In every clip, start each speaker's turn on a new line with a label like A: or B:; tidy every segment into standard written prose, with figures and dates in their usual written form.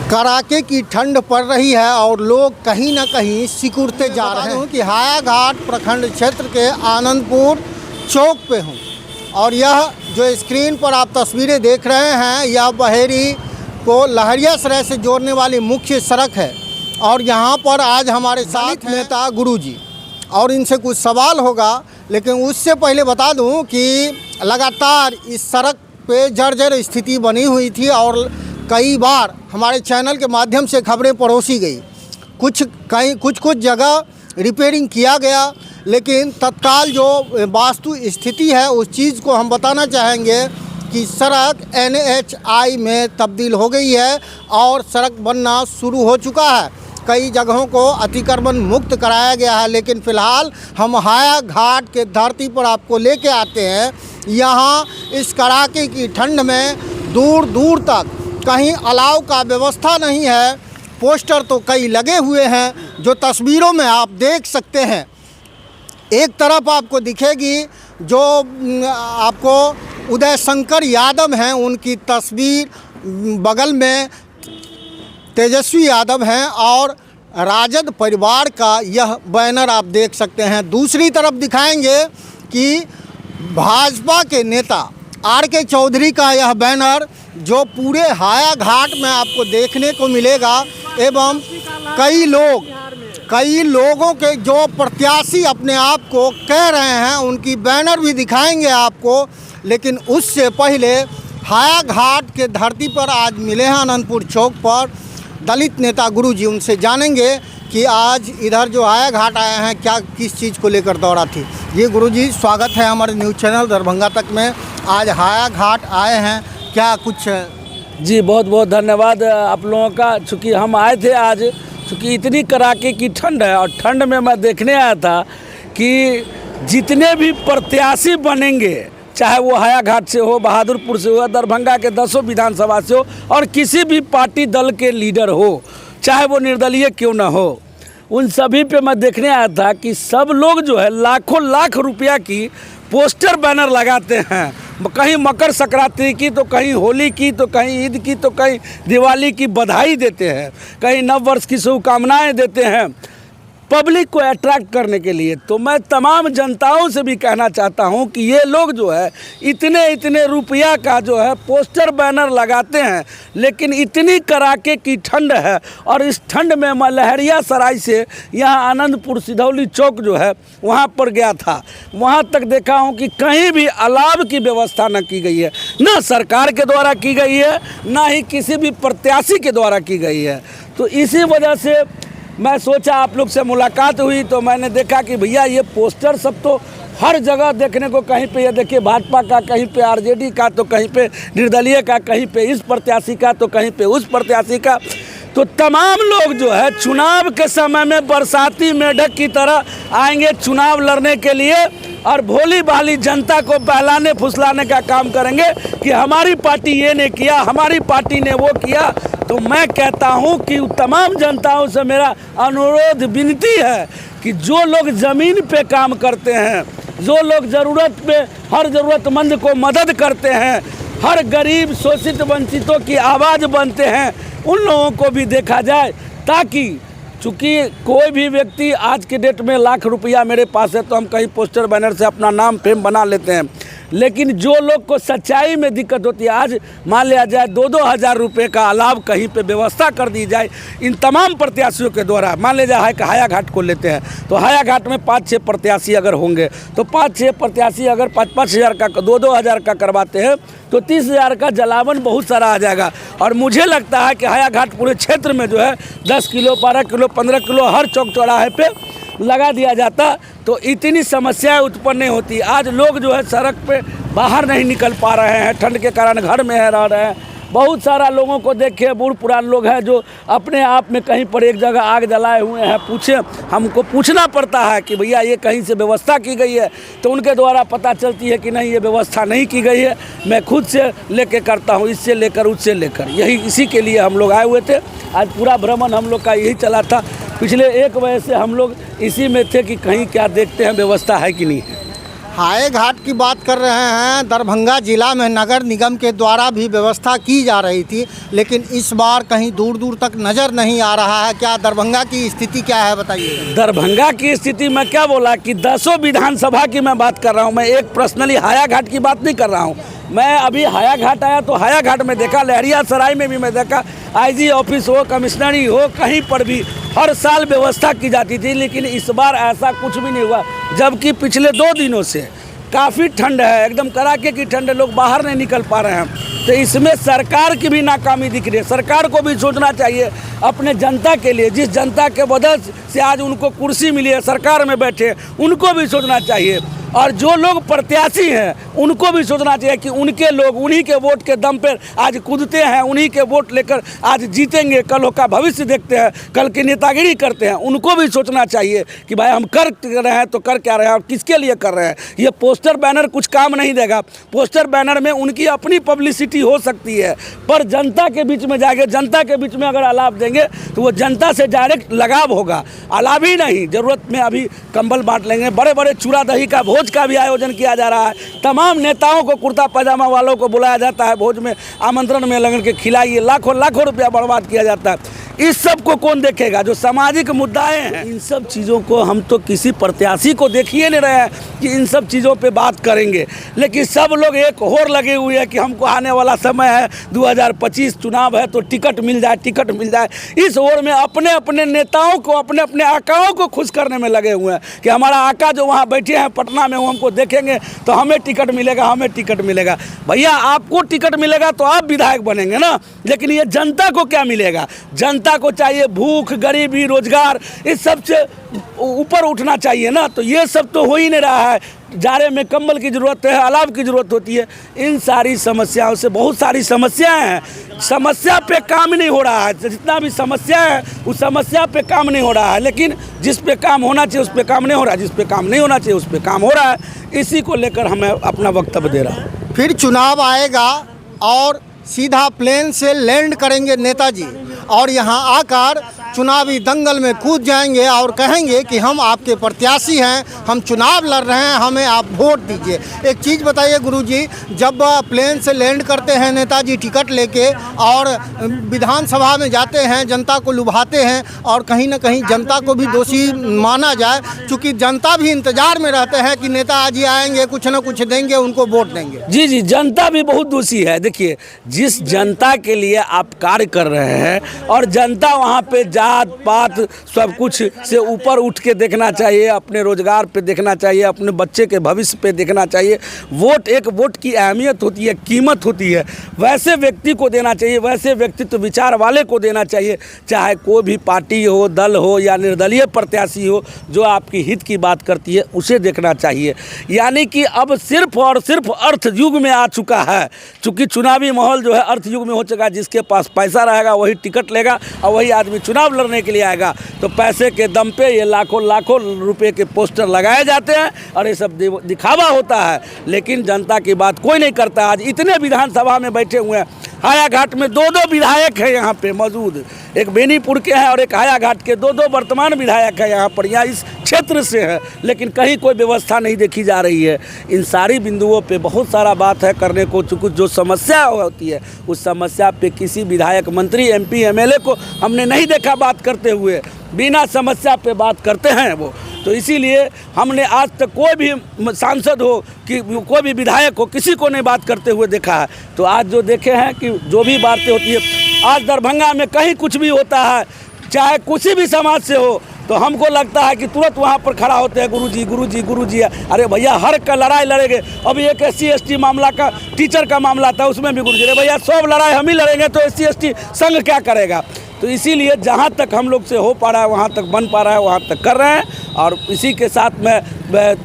A: कड़ाके की ठंड पड़ रही है और लोग कहीं ना कहीं सिकुड़ते जा रहे हैं कि हायाघाट प्रखंड क्षेत्र के आनंदपुर चौक पे हूँ और यह जो स्क्रीन पर आप तस्वीरें देख रहे हैं यह बहेरी को लहरियासराय से जोड़ने वाली मुख्य सड़क है। और यहाँ पर आज हमारे साथ नेता गुरुजी और इनसे कुछ सवाल होगा, लेकिन उससे पहले बता दूं कि लगातार इस सड़क पे जर्जर स्थिति बनी हुई थी और कई बार हमारे चैनल के माध्यम से खबरें परोसी गई। कुछ जगह रिपेयरिंग किया गया, लेकिन तत्काल जो वास्तु स्थिति है उस चीज़ को हम बताना चाहेंगे कि सड़क NHI में तब्दील हो गई है और सड़क बनना शुरू हो चुका है। कई जगहों को अतिक्रमण मुक्त कराया गया है, लेकिन फ़िलहाल हम हायाघाट के धरती पर आपको लेके आते हैं। यहाँ इस कड़ाके की ठंड में दूर दूर तक कहीं अलाव का व्यवस्था नहीं है। पोस्टर तो कई लगे हुए हैं जो तस्वीरों में आप देख सकते हैं। एक तरफ आपको दिखेगी जो आपको उदय शंकर यादव हैं, उनकी तस्वीर, बगल में तेजस्वी यादव हैं और राजद परिवार का यह बैनर आप देख सकते हैं। दूसरी तरफ दिखाएंगे कि भाजपा के नेता RK चौधरी का यह बैनर जो पूरे हायाघाट में आपको देखने को मिलेगा एवं कई लोगों के जो प्रत्याशी अपने आप को कह रहे हैं उनकी बैनर भी दिखाएंगे आपको। लेकिन उससे पहले हायाघाट के धरती पर आज मिले हैं आनंदपुर चौक पर दलित नेता गुरुजी, उनसे जानेंगे कि आज इधर जो हायाघाट आए हैं क्या किस चीज़ को लेकर दौरा थी। ये गुरुजी स्वागत है हमारे न्यूज़ चैनल दरभंगा तक में। आज हायाघाट आए हैं, क्या कुछ?
B: जी बहुत बहुत धन्यवाद आप लोगों का। चूँकि हम आए थे आज, चूँकि इतनी कड़ाके की ठंड है और ठंड में मैं देखने आया था कि जितने भी प्रत्याशी बनेंगे, चाहे वो हायाघाट से हो, बहादुरपुर से हो, दरभंगा के 10 विधानसभा से हो और किसी भी पार्टी दल के लीडर हो, चाहे वो निर्दलीय क्यों ना हो, उन सभी पे मैं देखने आया था कि सब लोग जो है लाखों लाख रुपया की पोस्टर बैनर लगाते हैं। कहीं मकर संक्रांति की, तो कहीं होली की, तो कहीं ईद की, तो कहीं दिवाली की बधाई देते हैं, कहीं नव वर्ष की शुभकामनाएं देते हैं पब्लिक को अट्रैक्ट करने के लिए। तो मैं तमाम जनताओं से भी कहना चाहता हूं कि ये लोग जो है इतने रुपया का जो है पोस्टर बैनर लगाते हैं, लेकिन इतनी कड़ाके की ठंड है और इस ठंड में मैं लहरियासराय से यहाँ आनंदपुर सिधौली चौक जो है वहाँ पर गया था। वहाँ तक देखा हूँ कि कहीं भी अलाव की व्यवस्था न की गई है, न सरकार के द्वारा की गई है, ना ही किसी भी प्रत्याशी के द्वारा की गई है। तो इसी वजह से मैं सोचा, आप लोग से मुलाकात हुई तो मैंने देखा कि भैया ये पोस्टर सब तो हर जगह देखने को, कहीं पे ये देखिए भाजपा का, कहीं पे RJD का, तो कहीं पे निर्दलीय का, कहीं पे इस प्रत्याशी का, तो कहीं पे उस प्रत्याशी का। तो तमाम लोग जो है चुनाव के समय में बरसाती मेढक की तरह आएंगे चुनाव लड़ने के लिए और भोली भाली जनता को बहलाने फुसलाने का काम करेंगे कि हमारी पार्टी ये ने किया, हमारी पार्टी ने वो किया। तो मैं कहता हूं कि तमाम जनताओं से मेरा अनुरोध विनती है कि जो लोग ज़मीन पे काम करते हैं, जो लोग ज़रूरत पे हर ज़रूरतमंद को मदद करते हैं, हर गरीब शोषित वंचितों की आवाज़ बनते हैं, उन लोगों को भी देखा जाए। ताकि चूँकि कोई भी व्यक्ति आज के डेट में लाख रुपया मेरे पास है तो हम कहीं पोस्टर बैनर से अपना नाम फेम बना लेते हैं, लेकिन जो लोग को सच्चाई में दिक्कत होती है, आज मान लिया जाए 2-2 हज़ार रुपये का अलाव कहीं पे व्यवस्था कर दी जाए इन तमाम प्रत्याशियों के द्वारा। मान लिया जाए हायाघाट को लेते हैं तो हायाघाट में 5-6 प्रत्याशी अगर होंगे तो 5-6 प्रत्याशी अगर 5-5 हज़ार का, 2-2 हज़ार का करवाते हैं तो 30 हज़ार का जलावन बहुत सारा आ जाएगा। और मुझे लगता है कि हायाघाट पूरे क्षेत्र में जो है 10 किलो, 12 किलो, 15 किलो हर चौक चौराहे पे लगा दिया जाता तो इतनी समस्याएं उत्पन्न नहीं होती। आज लोग जो है सड़क पे बाहर नहीं निकल पा रहे हैं, ठंड के कारण घर में रह रहे हैं। बहुत सारा लोगों को देखे बूढ़ पुरान लोग हैं जो अपने आप में कहीं पर एक जगह आग जलाए हुए हैं। हमको पूछना पड़ता है कि भैया ये कहीं से व्यवस्था की गई है, तो उनके द्वारा पता चलती है कि नहीं ये व्यवस्था नहीं की गई है। मैं खुद से लेके करता हूँ, इससे लेकर उससे लेकर, यही इसी के लिए हम लोग आए हुए थे। आज पूरा भ्रमण हम लोग का यही चला था। पिछले 1 बजे से हम लोग इसी में थे कि कहीं क्या देखते हैं व्यवस्था है कि नहीं है।
A: हाय घाट की बात कर रहे हैं। दरभंगा जिला में नगर निगम के द्वारा भी व्यवस्था की जा रही थी, लेकिन इस बार कहीं दूर दूर तक नज़र नहीं आ रहा है। क्या दरभंगा की स्थिति क्या है, बताइए।
B: दरभंगा की स्थिति में क्या बोला कि 10 विधानसभा की मैं बात कर रहा हूँ। मैं एक पर्सनली हाया घाट की बात नहीं कर रहा हूँ। मैं अभी हाया घाट आया तो हाया घाट में देखा, लहरियासराय में भी मैं देखा, आईजी ऑफिस हो, कमिश्नरी हो, कहीं पर भी हर साल व्यवस्था की जाती थी, लेकिन इस बार ऐसा कुछ भी नहीं हुआ। जबकि पिछले 2 दिनों से काफ़ी ठंड है, एकदम कड़ाके की ठंड है, लोग बाहर नहीं निकल पा रहे हैं। तो इसमें सरकार की भी नाकामी दिख रही है। सरकार को भी सोचना चाहिए अपने जनता के लिए, जिस जनता के वजह से आज उनको कुर्सी मिली है, सरकार में बैठे, उनको भी सोचना चाहिए। और जो लोग प्रत्याशी हैं उनको भी सोचना चाहिए कि उनके लोग उन्हीं के वोट के दम पर आज कूदते हैं, उन्हीं के वोट लेकर आज जीतेंगे, कल का भविष्य देखते हैं, कल की नेतागिरी करते हैं। उनको भी सोचना चाहिए कि भाई हम कर रहे हैं तो कर क्या रहे हैं और किसके लिए कर रहे हैं। ये पोस्टर बैनर कुछ काम नहीं देगा। पोस्टर बैनर में उनकी अपनी पब्लिसिटी हो सकती है, पर जनता के बीच में जाके जनता के बीच में अगर आलाप देंगे तो वो जनता से डायरेक्ट लगाव होगा। आलाप ही नहीं, ज़रूरत में अभी कंबल बांट लेंगे, बड़े बड़े चूड़ा दही का भोज का भी आयोजन किया जा रहा है। तमाम नेताओं को, कुर्ता पैजामा वालों को बुलाया जाता है, भोज में आमंत्रण में लगन के खिलाइए, लाखों लाखों रुपया बर्बाद किया जाता है। इस सब को कौन देखेगा? जो सामाजिक मुद्दाएं हैं, इन सब चीज़ों को हम तो किसी प्रत्याशी को देख ही नहीं रहे हैं कि इन सब चीज़ों पे बात करेंगे, लेकिन सब लोग एक होर लगे हुए हैं कि हमको आने वाला समय है, 2025 चुनाव है तो टिकट मिल जाए, टिकट मिल जाए। इस ओर में अपने अपने नेताओं को, अपने अपने आकाओं को खुश करने में लगे हुए हैं कि हमारा आका जो वहाँ बैठे हैं पटना में, वो हमको देखेंगे तो हमें टिकट मिलेगा, हमें टिकट मिलेगा। भैया आपको टिकट मिलेगा तो आप विधायक बनेंगे ना, लेकिन ये जनता को क्या मिलेगा? जनता को चाहिए भूख, गरीबी, रोजगार, इस सब से ऊपर उठना चाहिए ना। तो ये सब तो हो ही नहीं रहा है। जाड़े में कंबल की ज़रूरत है, अलाव की ज़रूरत होती है। इन सारी समस्याओं से, बहुत सारी समस्याएं हैं, समस्या पे काम नहीं हो रहा है। जितना भी समस्या है उस समस्या पे काम नहीं हो रहा है, लेकिन जिस पे काम होना चाहिए उस पे काम नहीं हो रहा है, जिस पे काम नहीं होना चाहिए उस पे काम हो रहा है। इसी को लेकर हमें अपना वक्तव्य दे रहा हूँ।
A: फिर चुनाव आएगा और सीधा प्लेन से लैंड करेंगे नेताजी और यहाँ आकर चुनावी दंगल में कूद जाएंगे और कहेंगे कि हम आपके प्रत्याशी हैं, हम चुनाव लड़ रहे हैं, हमें आप वोट दीजिए। एक चीज़ बताइए गुरुजी, जब प्लेन से लैंड करते हैं नेताजी टिकट लेके और विधानसभा में जाते हैं, जनता को लुभाते हैं और कहीं ना कहीं जनता को भी दोषी माना जाए, क्योंकि जनता भी इंतजार में रहते हैं कि नेताजी आएंगे, कुछ ना कुछ देंगे, उनको वोट देंगे।
B: जी जी, जनता भी बहुत दोषी है। देखिए, जिस जनता के लिए आप कार्य कर रहे हैं और जनता वहाँ पे जात पात सब कुछ से ऊपर उठ के देखना चाहिए, अपने रोजगार पे देखना चाहिए, अपने बच्चे के भविष्य पे देखना चाहिए। वोट, एक वोट की अहमियत होती है, कीमत होती है, वैसे व्यक्ति को देना चाहिए, वैसे व्यक्तित्व विचार वाले को देना चाहिए। चाहे कोई भी पार्टी हो, दल हो या निर्दलीय प्रत्याशी हो, जो आपकी हित की बात करती है उसे देखना चाहिए। यानी कि अब सिर्फ और सिर्फ अर्थ युग में आ चुका है, चूँकि चुनावी माहौल जो है अर्थ युग में हो चुका है। जिसके पास पैसा रहेगा वही टिकट लेगा और वही आदमी चुनाव लड़ने के लिए आएगा। तो पैसे के दम पे ये लाखों लाखों रुपए के पोस्टर लगाए जाते हैं और ये सब दिखावा होता है, लेकिन जनता की बात कोई नहीं करता। आज इतने विधानसभा में बैठे हुए हैं, हाया घाट में 2-2 विधायक हैं यहाँ पे मौजूद, एक बेनीपुर के हैं और एक हाया घाट के, 2-2 वर्तमान विधायक हैं यहाँ पर, यहाँ इस क्षेत्र से है, लेकिन कहीं कोई व्यवस्था नहीं देखी जा रही है। इन सारी बिंदुओं पे बहुत सारा बात है करने को। चूँकि जो समस्या होती है उस समस्या पे किसी विधायक, मंत्री, MP, MLA को हमने नहीं देखा बात करते हुए। बिना समस्या पे बात करते हैं वो। तो इसीलिए हमने आज तक कोई भी सांसद हो कि कोई भी विधायक हो, किसी को नहीं बात करते हुए देखा है। तो आज जो देखे हैं कि जो भी बातें होती है, आज दरभंगा में कहीं कुछ भी होता है, चाहे किसी भी समाज से हो, तो हमको लगता है कि तुरंत वहाँ पर खड़ा होते हैं, गुरुजी गुरुजी गुरुजी। अरे भैया, हर का लड़ाई लड़ेंगे। अभी एक SC ST मामला का, टीचर का मामला था, उसमें भी गुरुजी, अरे भैया सब लड़ाई हम ही लड़ेंगे तो SC ST संघ क्या करेगा? तो इसीलिए जहाँ तक हम लोग से हो पा रहा है, वहाँ तक बन पा रहा है, वहाँ तक कर रहे हैं। और इसी के साथ मैं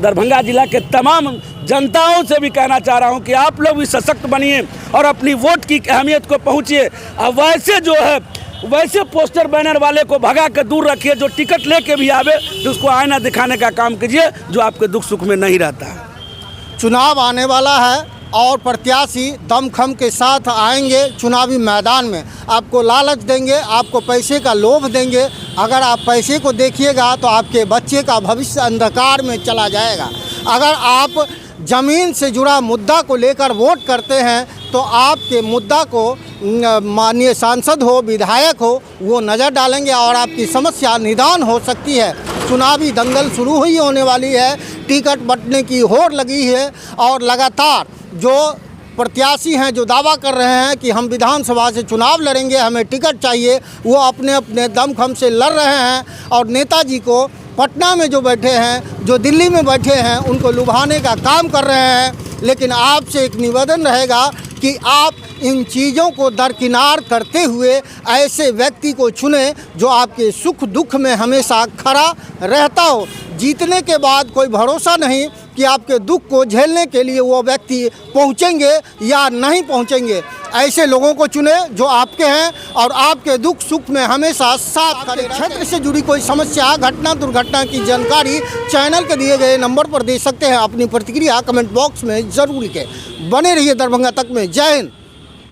B: दरभंगा जिला के तमाम जनताओं से भी कहना चाह रहा हूँ कि आप लोग भी सशक्त बनिए और अपनी वोट की अहमियत को पहुँचिए। और वैसे जो है वैसे पोस्टर बैनर वाले को भगा कर दूर रखिए, जो टिकट लेके भी आवे तो उसको आईना दिखाने का काम कीजिए, जो आपके दुख सुख में नहीं रहता है।
A: चुनाव आने वाला है और प्रत्याशी दमखम के साथ आएंगे चुनावी मैदान में, आपको लालच देंगे, आपको पैसे का लोभ देंगे। अगर आप पैसे को देखिएगा तो आपके बच्चे का भविष्य अंधकार में चला जाएगा। अगर आप ज़मीन से जुड़ा मुद्दा को लेकर वोट करते हैं तो आपके मुद्दा को माननीय सांसद हो, विधायक हो, वो नज़र डालेंगे और आपकी समस्या निदान हो सकती है। चुनावी दंगल शुरू हुई होने वाली है, टिकट बंटने की होड़ लगी है और लगातार जो प्रत्याशी हैं जो दावा कर रहे हैं कि हम विधानसभा से चुनाव लड़ेंगे, हमें टिकट चाहिए, वो अपने अपने दमखम से लड़ रहे हैं और नेताजी को पटना में जो बैठे हैं, जो दिल्ली में बैठे हैं, उनको लुभाने का काम कर रहे हैं। लेकिन आपसे एक निवेदन रहेगा कि आप इन चीज़ों को दरकिनार करते हुए ऐसे व्यक्ति को चुनें जो आपके सुख दुख में हमेशा खड़ा रहता हो। जीतने के बाद कोई भरोसा नहीं कि आपके दुख को झेलने के लिए वो व्यक्ति पहुंचेंगे या नहीं पहुंचेंगे। ऐसे लोगों को चुने जो आपके हैं और आपके दुख सुख में हमेशा साथ खड़े। क्षेत्र से जुड़ी कोई समस्या, घटना, दुर्घटना की जानकारी चैनल के दिए गए नंबर पर दे सकते हैं। अपनी प्रतिक्रिया कमेंट बॉक्स में ज़रूर लिखें। बने रहिए दरभंगा तक में। जय हिंद।